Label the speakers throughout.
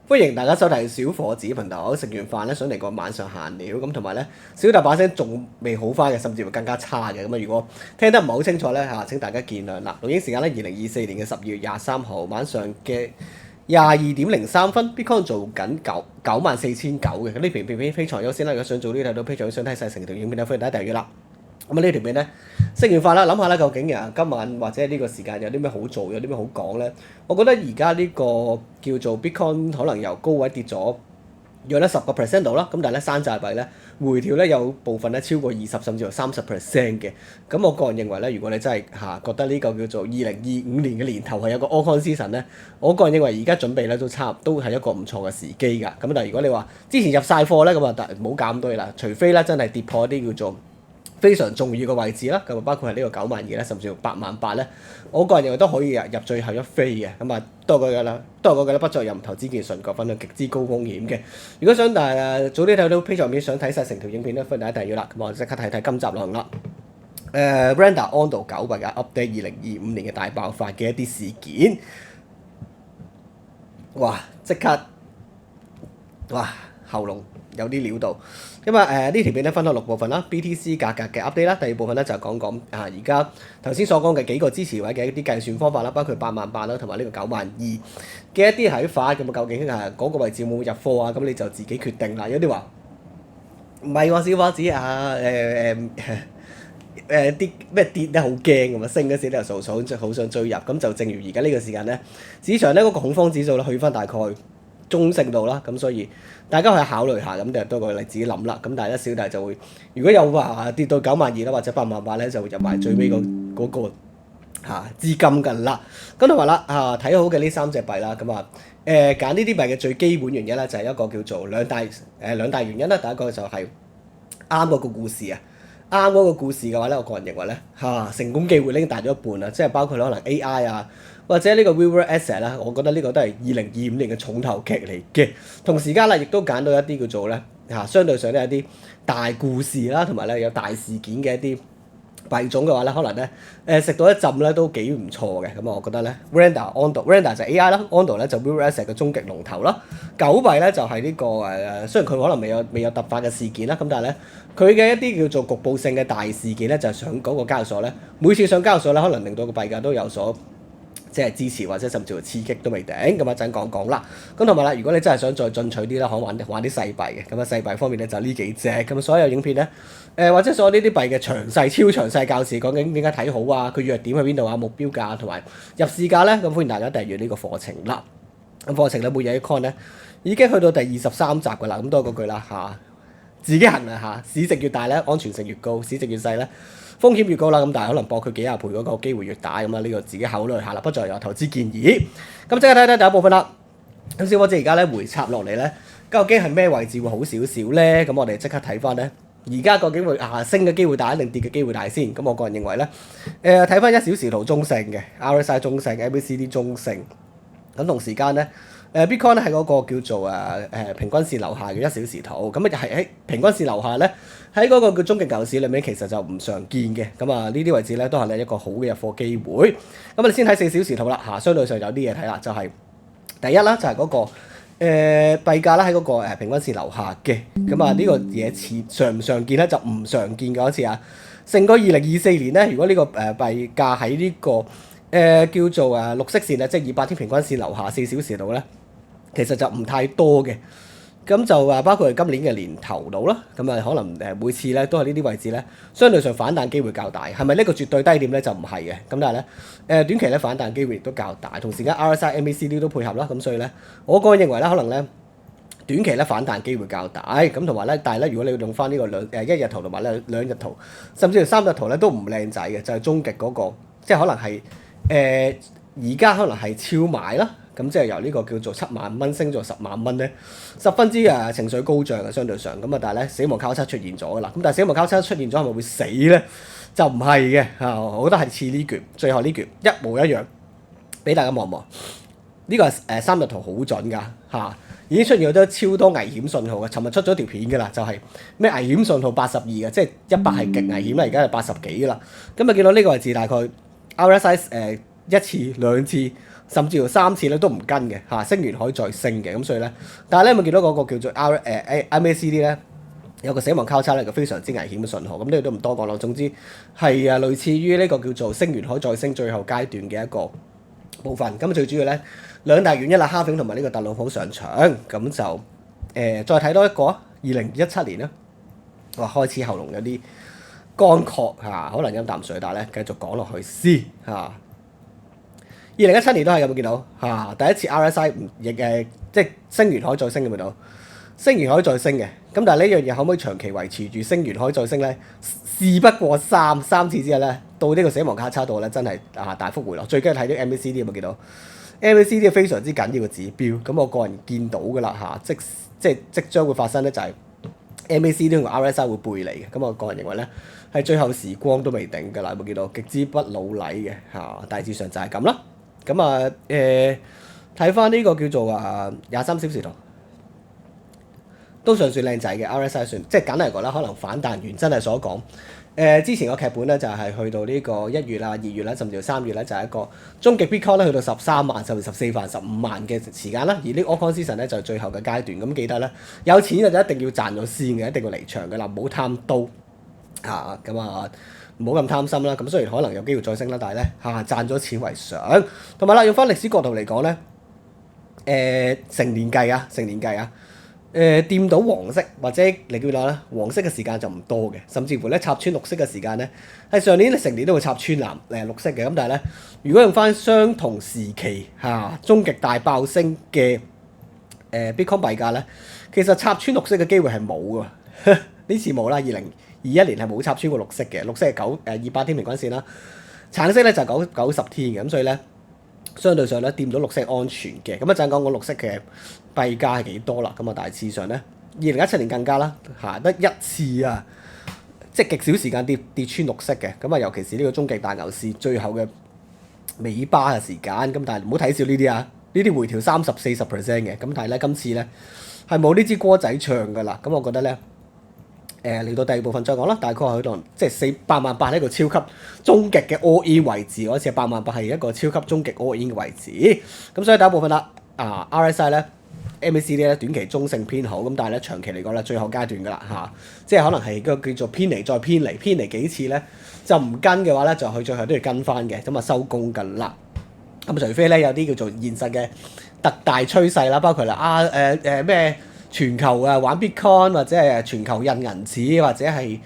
Speaker 1: 歡迎大家收睇小伙子頻道。食完飯咧，想嚟個晚上閒聊咁，同埋咧小弟把聲仲未好翻嘅，甚至會更加差嘅。咁啊，如果聽得唔係好清楚咧嚇，請大家見諒啦。錄影時間咧，2024年嘅12月23號晚上嘅22點03分，Bitcoin 做緊994,900嘅。咁呢條片非常優先啦。如果想早啲睇到 Patreon，想睇晒成條影片咧，歡迎大家訂閱啦。咁呢條片咧食完飯啦，諗下咧究竟今晚或者呢個時間有啲咩好做，有啲咩好講咧？我覺得而家呢個叫做 Bitcoin 可能由高位跌咗約咧10%度啦，咁但係咧山寨幣咧回調咧有部分咧超過20甚至乎30%嘅。咁我個人認為咧，如果你真係覺得呢個叫做2025年嘅年頭係有個 Altcoin season 咧，我個人認為而家準備咧都係一個唔錯嘅時機㗎。咁但係如果你話之前入晒貨咧，咁啊唔好搞咁多嘢啦，除非咧真係跌破一啲叫做非常重要嘅位置啦，咁啊包括係呢個92000咧，甚至乎88000咧，我個人認為都可以入最後一飛嘅。咁啊多個嘅啦，不作任投資建議，純個分享極之高風險嘅。如果想早啲睇到 Patreon 片，想睇晒成條影片咧，歡迎大家訂閱啦。咁我即刻睇睇今集內容啦。Render Ondo 900嘅 update 2025年嘅大爆發嘅一啲事件，哇！即刻哇喉嚨有啲料到。咁呢條片咧分咗6部分啦。BTC 價格嘅 update 啦，第二部分咧就係講而家頭先所講嘅幾個支持位嘅一啲計算方法啦，包括88000啦，同埋呢個92000嘅一啲睇法。咁究竟嗰個位置有冇入貨啊？咁你就自己決定啦。有啲話唔係喎，小伙子啲咩跌得好驚咁啊，升嗰時咧就好想追入。咁就正如而家呢個時間咧，市場咧嗰個恐慌指數咧去翻大概中性度啦，咁所以大家可以考慮下，咁就多個例子諗啦。咁但係咧小弟就會，如果有話跌到92000啦，或者88000咧，就會入埋最尾嗰個資金㗎啦。咁同埋啦睇好嘅呢3隻幣啦，咁揀呢啲幣嘅最基本原因咧就係一個叫做兩大原因啦。第一個就係啱嗰個故事啊。啱嗰個故事嘅話咧，我個人認為咧成功機會已經大咗一半啦，即係包括可能 AI 啊，或者呢個 Real World Asset 啦，我覺得呢個都係2025年嘅重頭劇嚟嘅。同時間啦，亦都揀到一啲叫做咧相對上咧一啲大故事啦，同埋咧有大事件嘅一啲幣種嘅話咧，可能咧食到一陣咧都幾唔錯嘅。咁我覺得咧 Render 就係 AI 啦，Ondo 咧就 Real World Asset 嘅終極龍頭啦。狗幣咧就係呢個雖然佢可能未有突發嘅事件啦，咁但係咧佢嘅一啲叫做局部性嘅大事件咧，就係上嗰個交易所咧，每次上交易所咧，可能令到個幣價都有所即係支持或者甚至乎刺激都未定。咁一陣講講啦。咁同埋啦，如果你真係想再進取啲啦，可以玩啲細幣嘅。咁細幣方面咧就呢幾隻。咁所有影片咧或者所有呢啲幣嘅超詳細教示，講緊點解睇好啊，佢弱點喺邊度啊，目標價同埋入市價咧，咁歡迎大家訂閱呢個課程啦。咁課程咧每日一 coin 咧已經去到第23集㗎啦。咁多嗰句啦自己衡量下，市值越大咧，安全性越高；市值越細咧，風險越高啦。咁但係可能博佢幾廿倍嗰個機會越大。咁呢個自己考慮下啦，不再有投資建議。咁即刻睇睇第一部分啦。咁小伙子而家咧回插落嚟咧，究竟係咩位置會好少少咧？咁我哋即刻睇翻咧，而家究竟會升嘅機會大定跌嘅機會大先？咁我個人認為咧，睇翻1小時圖中性嘅 RSI 中性 MACD 中性，咁同時間咧。Bitcoin 咧係嗰個叫做平均線樓下嘅1小時圖，咁係喺平均線樓下咧，喺嗰個叫終極牛市裏面其實就唔常見嘅。咁呢啲位置咧都係咧一個好嘅入貨機會。咁我哋先睇4小時圖啦，相對上有啲嘢睇啦，就係第一啦，就係嗰個幣價啦喺嗰個平均線樓下嘅。咁呢個嘢常唔常見咧？就唔常見嘅一次啊！成個2024年咧，如果呢個幣價喺呢個叫做綠色線即係200天平均線樓下4小時度咧，其實就唔太多嘅。咁就包括今年嘅年頭度啦，咁可能每次咧都係呢啲位置咧，相對上反彈機會較大。係咪呢個絕對低點咧？就唔係嘅。咁但係咧短期咧反彈機會亦都較大，同時間 RSI、MACD 都配合啦。咁所以咧，我個人認為咧，可能咧短期咧反彈機會較大。咁同埋咧，但係咧，如果你要用翻呢個1日圖同埋兩日圖，甚至乎3日圖咧都唔靚仔嘅，就係終極嗰個，即係可能係。而家可能係超買啦，咁即係由呢個叫做7萬蚊升咗10萬蚊咧，十分之情緒高漲嘅相對上。咁但係咧死亡交叉出現咗㗎啦。咁但係死亡交叉出現咗係咪會死咧？就唔係嘅我覺得係似呢橛，最後呢橛一模一樣，俾大家望望。呢個係3日圖好準㗎已經出現咗超多危險信號嘅。尋日出咗條片㗎啦，就係咩危險信號82嘅，即係100係極危險啦，而家係80幾㗎啦。咁見到呢個位置大概。RSI 1次、2次甚至乎3次咧都唔跟嘅嚇，升完可以再升嘅，咁所以咧，但係咧有冇見到嗰個叫做 MACD 咧有個死亡交叉咧，個非常之危險嘅信號，咁呢度都唔多講啦。總之係類似於呢個叫做升完可以再升最後階段嘅一個部分。咁最主要咧兩大原因啦，哈炳同埋呢個特朗普上場，咁就再睇多一個2017年啦，哇開始喉嚨有啲乾涸嚇，可能飲啖水，但係咧繼續講落去先嚇。2017年都係有冇見到嚇？第一次 RSI 亦即係升完可以再升嘅，見到升完可以再升嘅。咁但係呢樣嘢可唔可以長期維持住升完可以再升咧？事不過三次之後咧，到呢個死亡交叉度咧，真係大幅回落。最緊要睇啲 MACD 有冇見到 ？MACD 非常之緊要嘅指標。咁我個人見到㗎啦嚇，即將會發生咧，就係 MACD 同 RSI 會背離嘅。咁我個人認為咧，係最後時光都未定㗎啦。有冇見到極之不老禮嘅嚇？大致上就係咁啦。咁啊睇翻呢個叫做23小時圖，都尚算靚仔嘅 RSI 算，即係簡單嚟講啦，可能反彈完真係所講。之前個劇本咧就係去到呢個1月啦、2月啦，甚至到3月咧就係一個終極 Bitcoin 咧去到13萬甚至14萬、15萬嘅時間啦。而呢個 Altcoin Season 咧就係最後嘅階段。咁記得咧，有錢就一定要賺咗先嘅，一定要離場嘅啦，唔好貪刀嚇咁啊！唔好咁貪心啦，咁雖然可能有機會再升啦，但係咧賺咗錢為上，同埋啦，用翻歷史角度嚟講咧，成年計啊，掂到黃色或者你叫啦，黃色嘅時間就唔多嘅，甚至乎咧插穿綠色嘅時間咧，係上年成年都會插穿綠色嘅，咁但係咧，如果用翻相同時期終極大爆升嘅Bitcoin 幣價咧，其實插穿綠色嘅機會係冇㗎，呢次冇啦，2021年係冇插穿過綠色嘅，綠色係200天平均線啦，橙色咧就係90天嘅，咁所以咧相對上咧掂到綠色安全嘅，咁一陣講綠色嘅幣價係幾多啦，咁啊大致上咧2017年更加啦，得一次啊，即係極少時間跌穿綠色嘅，咁啊尤其是呢個終極大牛市最後嘅尾巴嘅時間，咁但係唔好睇少呢啲啊，呢啲回調30-40% 嘅，咁但係咧今次咧係冇呢支歌仔唱噶啦，咁我覺得咧。嚟到第二部分再講啦，大概喺度即係88000呢個超級終極嘅 all in 位置，嗰次88000係一個超級終極 all in 嘅位置。咁所以第一部分啦，RSI 咧 MACD 咧短期中性偏好，咁但係咧長期嚟講咧最後階段㗎啦即係可能係個叫做偏離再偏離幾次咧就唔跟嘅話咧就佢最後都要跟翻嘅，咁啊收工㗎啦。咁除非咧有啲叫做現實嘅特大趨勢啦，包括啦咩？全球玩 Bitcoin 或者係全球印銀紙或者係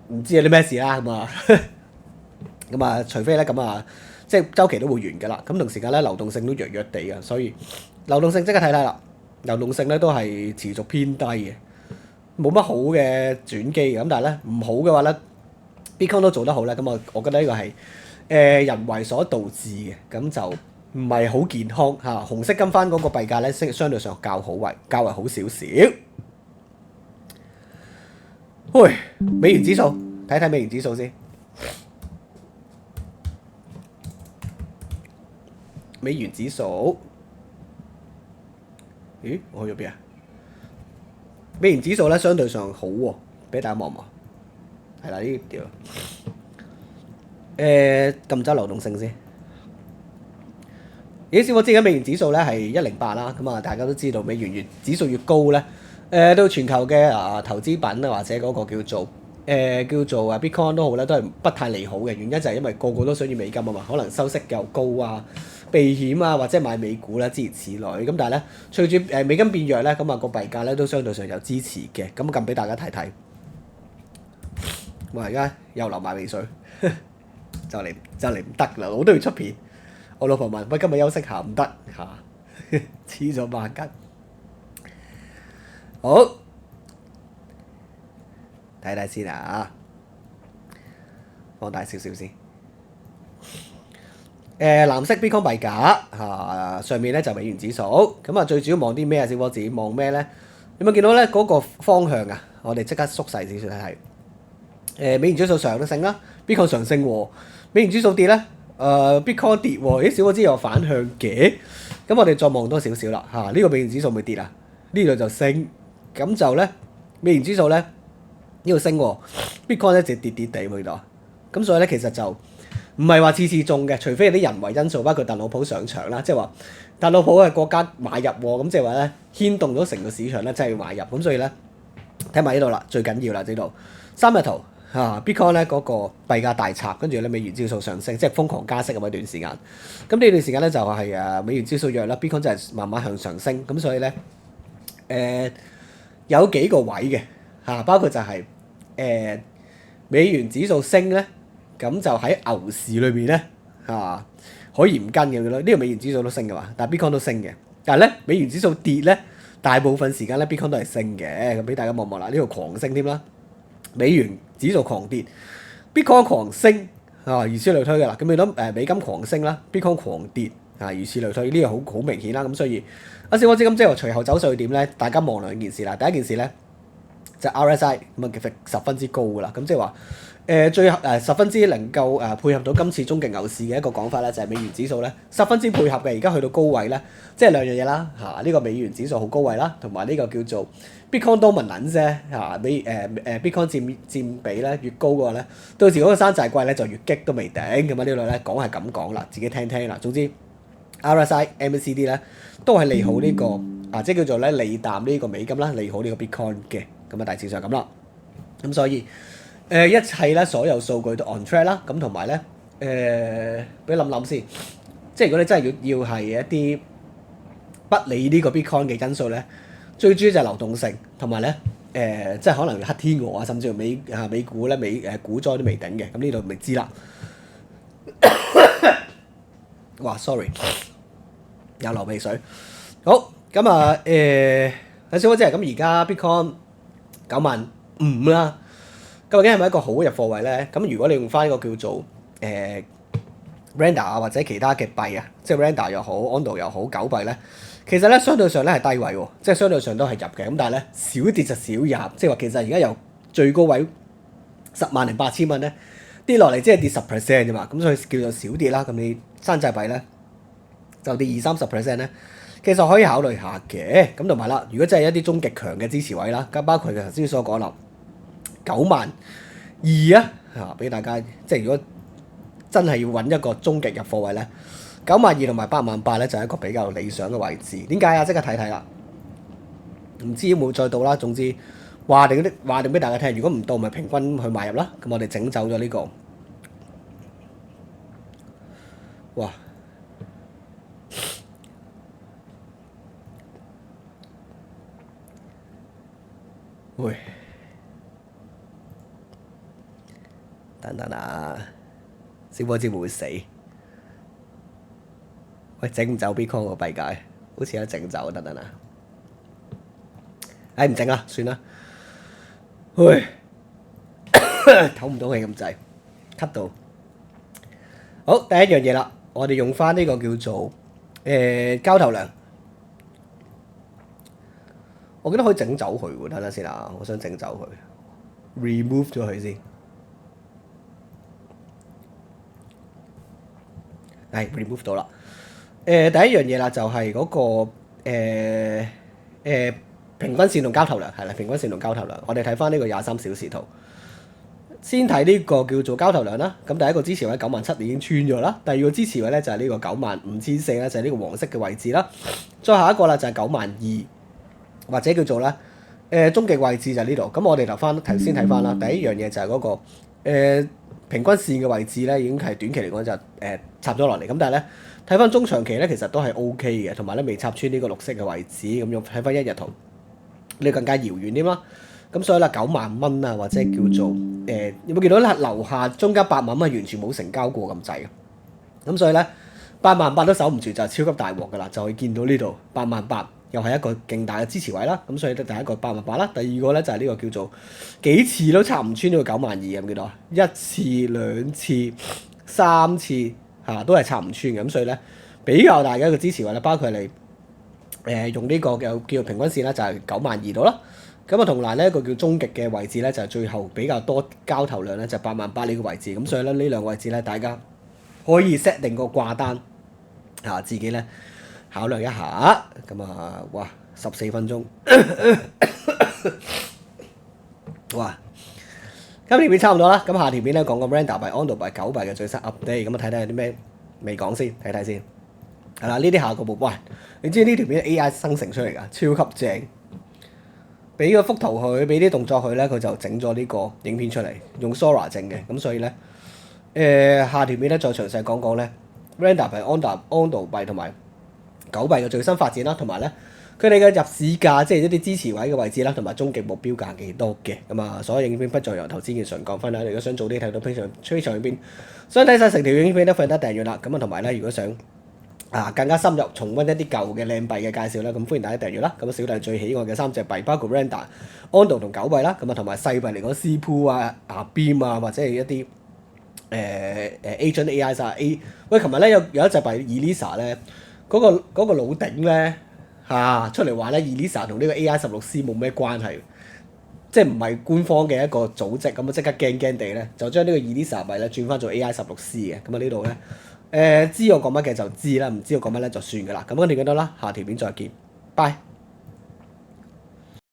Speaker 1: 唔知有啲咩事啦咁除非咧即係週期都會完㗎啦。咁同時間咧流動性都弱弱地嘅，所以流動性即刻睇睇啦。流動性咧都係持續偏低嘅，冇乜好嘅轉機嘅。咁但係咧唔好嘅話咧 Bitcoin 都做得好咧，咁我覺得呢個係人為所導致嘅，咁就唔係好健康紅色跟翻嗰個幣價咧，相對上較為好少少。喂，美元指數睇睇美元指數先。美元指數，咦？我去咗邊啊？美元指數咧相對上好喎，俾大家望望。係啦，呢條撳走流動性先。小伙知而家美元指數咧係108啦，咁大家都知道美元指數越高咧，到全球嘅投資品或者嗰個叫做 Bitcoin 都好咧，都係不太利好嘅。原因就係因為個個都想要美金啊嘛，可能收息又高避險或者買美股啦，諸如此類。咁但係咧，隨住美金變弱咧，咁個幣價咧都相對上有支持嘅。咁撳俾大家睇睇。哇！而家又流埋鼻水，就嚟唔得啦，我都要出片。我老婆問：喂，今日休息下唔得黐咗孖筋。好，睇睇先放大少少先。藍色 Bitcoin 幣價上面咧就美元指數，咁最主要望啲咩啊？小伙子望咩咧？有冇見到咧嗰個方向啊？我哋即刻縮細少少睇睇。美元指數上升啦 ，Bitcoin 上升喎，美元指數跌咧。Bitcoin 跌喎，小伙子又反向嘅，咁我哋再望多少少啦呢個美元指數咪跌啊？呢度就升，咁就咧美元指數咧呢度升喎，Bitcoin 一直跌地喎呢度，咁所以咧其實就唔係話次次中嘅，除非係啲人為因素，包括特朗普上場啦，即係話特朗普係國家買入喎，咁即係話咧牽動咗成個市場咧，真係要買入，咁所以咧睇埋呢度啦，最緊要啦呢度三日圖Bitcoin 咧嗰個幣價大插，跟住咧美元指數上升，即係瘋狂加息咁一段時間。咁呢段時間咧就係美元指數弱啦，Bitcoin 就係慢慢向上升，咁所以咧有幾個位嘅包括就係美元指數升咧，咁就喺牛市裏邊咧可以唔跟嘅咯。呢個美元指數都升嘅嘛，但係 Bitcoin 都升嘅。但係咧美元指數跌咧，大部分時間咧 Bitcoin 都係升嘅。咁俾大家望望啦，呢度狂升添啦，美元指數狂跌 ，Bitcoin 狂升如此類推嘅啦。咁你諗美金狂升啦，Bitcoin 狂跌如此類推，呢個好明顯啦。咁所以小波資金即係話隨後走勢會點咧？大家望兩件事啦。第一件事咧就係 RSI 咁其實十分之高㗎啦。咁即係話最後十分之能夠配合到今次終極牛市嘅一個講法咧，就係美元指數咧十分之配合嘅。而家去到高位咧，即係兩樣嘢啦呢個美元指數好高位啦，同埋呢個叫做 Bitcoin dominance 啫Bitcoin 佔比咧越高嘅話咧，到時嗰個山寨貴咧就越激都未頂咁啊！呢度咧講係咁講啦，自己聽聽啦。總之 RSI、MACD 咧都係利好呢個即係叫做咧利淡呢個美金啦，利好呢個 Bitcoin 嘅。咁大致上咁啦。咁所以一切咧所有數據都 on track 啦。咁同埋咧俾你諗諗先，即係如果你真係要係一啲不理呢個 Bitcoin 嘅因素咧，最主要就係流動性同埋咧即係可能黑天鵝甚至乎美股咧股災都未頂嘅。咁呢度未知啦。哇 sorry 有流鼻水。好咁睇小波即係咁，而家 Bitcoin 95,000啦。究竟係咪一個好入貨位咧？咁如果你用翻一個叫做Render或者其他嘅幣即係 Render 又好 Ondo 又好狗幣咧，其實咧相對上咧係低位喎，即係相對上都係入嘅。咁但係咧少跌就少入，即係話其實而家由最高位10,800蚊咧跌落嚟，即係跌10% 啫嘛。咁所以叫做少跌啦。咁你山寨幣咧就跌20-30% 咧，其實可以考慮下嘅。咁同埋啦，如果真係一啲終極強嘅支持位啦，咁包括佢頭先所講啦，92,000俾大家，即係如果真係要揾一個終極入貨位咧，92,000同埋88,000咧就係一個比較理想嘅位置。點解啊？即刻睇睇啦，唔知有冇再到啦。總之話定俾大家聽，如果唔到咪平均去買入啦。咁我哋整走咗呢個，哇！喂，等等啊！小波知會唔會死？喂，整唔走 Bitcoin 個幣價，好似有整走，等等啊！唔整啦，算啦。喂，唞唔到氣咁滯，咳到。好，第一樣嘢啦，我哋用翻呢個叫做交投量。我記得可以整走佢喎，睇下先啦。我想整走佢 ，remove 咗佢先。remove 到啦。第一樣嘢啦，就係嗰個平均線同交投量係啦，平均線同交投量。我哋睇翻呢個23小時圖，先睇呢個叫做交投量啦。咁第一個支持位97,000已經穿咗啦。第二個支持位咧就係呢個95,400咧，就係呢個黃色嘅位置啦。再下一個啦就係92,000。或者叫做咧終極位置就係呢度。咁我哋頭先睇翻啦，第一樣嘢就係嗰個平均線嘅位置咧，已經係短期嚟講就插咗落嚟。咁但係咧睇翻中長期咧，其實都係 OK 嘅，同埋咧未插穿呢個綠色嘅位置。咁用睇翻一日圖，呢更加遙遠啲啦。咁所以啦，90,000蚊啊，或者叫做有冇見到咧？樓下中間8萬蚊係完全冇成交過咁滯嘅。咁所以咧88000都守唔住，就係超級大鑊㗎啦。就可以見到呢度88000。又係一個勁大嘅支持位啦，咁所以咧第一個88000啦，第二個咧就係呢個叫做幾次都插唔穿呢個92,000咁幾多啊？一次、兩次、三次都係插唔穿嘅。咁所以咧比較大嘅一個支持位咧，包括你用呢個叫平均線啦，就係92,000度啦。咁啊同埋呢一個叫終極嘅位置咧，就係最後比較多交投量咧，就88000呢個位置。咁所以咧呢兩個位置咧，大家可以 set 定個掛單自己咧考慮一下。咁哇14分鐘哇今條片差唔多啦，咁下條片咧講個 Render 幣、Ondo 幣、狗幣嘅最新 update，咁啊睇睇有啲咩未講先，睇睇先。係啦，呢啲下個部，喂，你知呢條片 AI 生成出嚟㗎，超級正。俾個幅圖佢，俾啲動作佢咧，佢就整咗呢個影片出嚟，用 Sora 整嘅。咁所以咧，下條片咧再詳細講講咧 Render 幣、Ondo 幣同埋狗幣嘅最新發展啦，同埋咧佢哋嘅入市價，即係一啲支持位嘅位置啦，同埋終極目標價幾多嘅。咁啊，所有影片不再由投資嘅純講分享。如果想早啲睇到非常影片，想睇晒成條影片都快得訂閱啦。咁啊，同埋咧，如果想更加深入重溫一啲舊嘅靚幣嘅介紹啦，咁歡迎大家訂閱啦。咁小弟最喜愛嘅3隻幣包括 Render、Ondo 同狗幣啦。咁啊，同埋細幣嚟講 C-Pool 啊、Beam 啊，或者係一啲Agent AI 啊。喂，琴日咧有一隻幣 Elisa 咧，嗰個老頂咧出嚟話咧 Elisa 同呢個 AI16C 冇咩關係，即係唔係官方嘅一個組織，咁啊即刻驚驚地咧，就將呢個 Elisa 幣咧轉翻做 AI16C 嘅。咁啊呢度咧知我講乜嘅就知啦，唔知我講乜咧就算噶啦。咁跟住記得啦，下條片再見，拜。